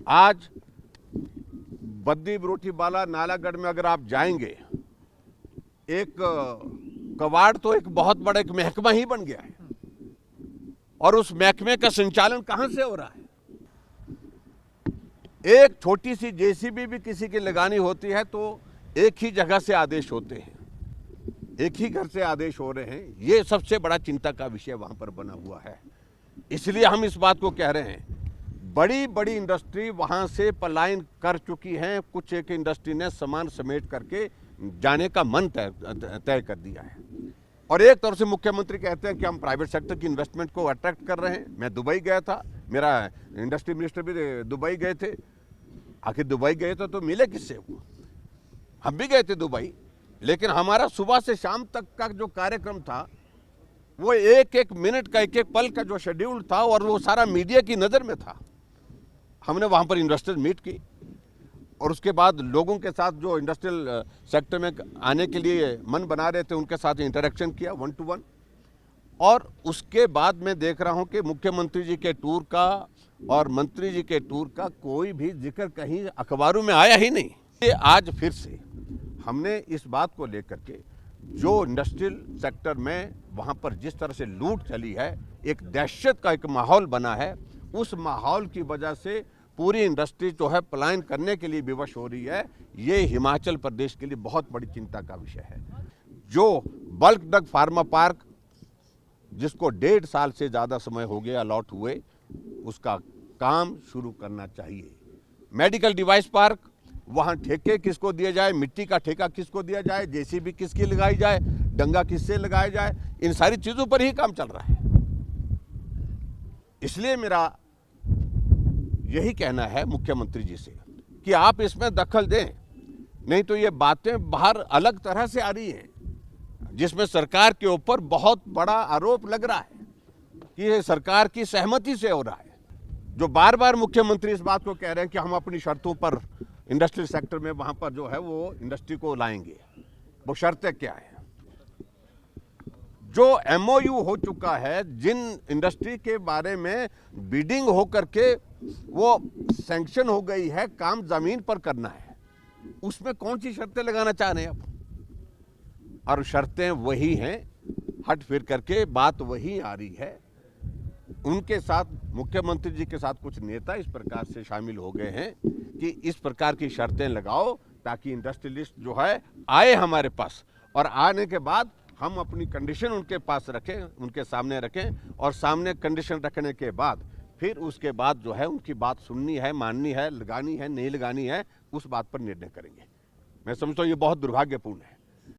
आज बद्दी बरोटीवाला नालागढ़ में अगर आप जाएंगे, एक कबाड़ तो एक बहुत बड़ा एक महकमा ही बन गया है। और उस महकमे का संचालन कहां से हो रहा है? एक छोटी सी जेसीबी भी किसी की लगानी होती है तो एक ही जगह से आदेश होते हैं, एक ही घर से आदेश हो रहे हैं। ये सबसे बड़ा चिंता का विषय वहां पर बना हुआ है। इसलिए हम इस बात को कह रहे हैं, बड़ी बड़ी इंडस्ट्री वहां से पलायन कर चुकी हैं। कुछ एक इंडस्ट्री ने सामान समेट करके जाने का मन तय कर दिया है। और एक तरफ से मुख्यमंत्री कहते हैं कि हम प्राइवेट सेक्टर की इन्वेस्टमेंट को अट्रैक्ट कर रहे हैं। मैं दुबई गया था, मेरा इंडस्ट्री मिनिस्टर भी दुबई गए थे। आखिर दुबई गए तो मिले किससे? वो हम भी गए थे दुबई, लेकिन हमारा सुबह से शाम तक का जो कार्यक्रम था वो एक एक मिनट का, एक एक पल का जो शेड्यूल था, और वो सारा मीडिया की नज़र में था। हमने वहाँ पर इन्वेस्टर्स मीट की और उसके बाद लोगों के साथ जो इंडस्ट्रियल सेक्टर में आने के लिए मन बना रहे थे उनके साथ इंटरेक्शन किया 1 to 1। और उसके बाद मैं देख रहा हूँ कि मुख्यमंत्री जी के टूर का और मंत्री जी के टूर का कोई भी जिक्र कहीं अखबारों में आया ही नहीं। ये आज फिर से हमने इस बात को लेकर के जो इंडस्ट्रियल सेक्टर में वहाँ पर जिस तरह से लूट चली है, एक दहशत का एक माहौल बना है, उस माहौल की वजह से पूरी इंडस्ट्री जो है पलायन करने के लिए विवश हो रही है। ये हिमाचल प्रदेश के लिए बहुत बड़ी चिंता का विषय है। जो बल्क ड्रग फार्मा पार्क, जिसको 1.5 साल से ज़्यादा समय हो गया अलॉट हुए, उसका काम शुरू करना चाहिए। मेडिकल डिवाइस पार्क, वहाँ ठेके किसको दिए जाए, मिट्टी का ठेका किसको दिया जाए, जेसीबी किसकी लगाई जाए, डंगा किससे लगाया जाए, इन सारी चीज़ों पर ही काम चल रहा है। इसलिए मेरा यही कहना है मुख्यमंत्री जी से कि आप इसमें दखल दें, नहीं तो ये बातें बाहर अलग तरह से आ रही हैं, जिसमें सरकार के ऊपर बहुत बड़ा आरोप लग रहा है कि ये सरकार की सहमति से हो रहा है। जो बार बार मुख्यमंत्री इस बात को कह रहे हैं कि हम अपनी शर्तों पर इंडस्ट्रियल सेक्टर में वहां पर जो है वो इंडस्ट्री को लाएंगे, वो शर्तें क्या है? जो MOU हो चुका है, जिन इंडस्ट्री के बारे में बिडिंग हो करके वो सैंक्शन हो गई है, काम जमीन पर करना है, उसमें कौन सी शर्तें लगाना चाह रहे हैं आप? और शर्तें वही हैं, हट फिर करके बात वही आ रही है। उनके साथ, मुख्यमंत्री जी के साथ कुछ नेता इस प्रकार से शामिल हो गए हैं कि इस प्रकार की शर्तें लगाओ ताकि इंडस्ट्रियलिस्ट जो है आए हमारे पास, और आने के बाद हम अपनी कंडीशन उनके पास रखें, उनके सामने रखें, और सामने कंडीशन रखने के बाद फिर उसके बाद जो है उनकी बात सुननी है, माननी है, लगानी है, नहीं लगानी है, उस बात पर निर्णय करेंगे। मैं समझता हूँ ये बहुत दुर्भाग्यपूर्ण है।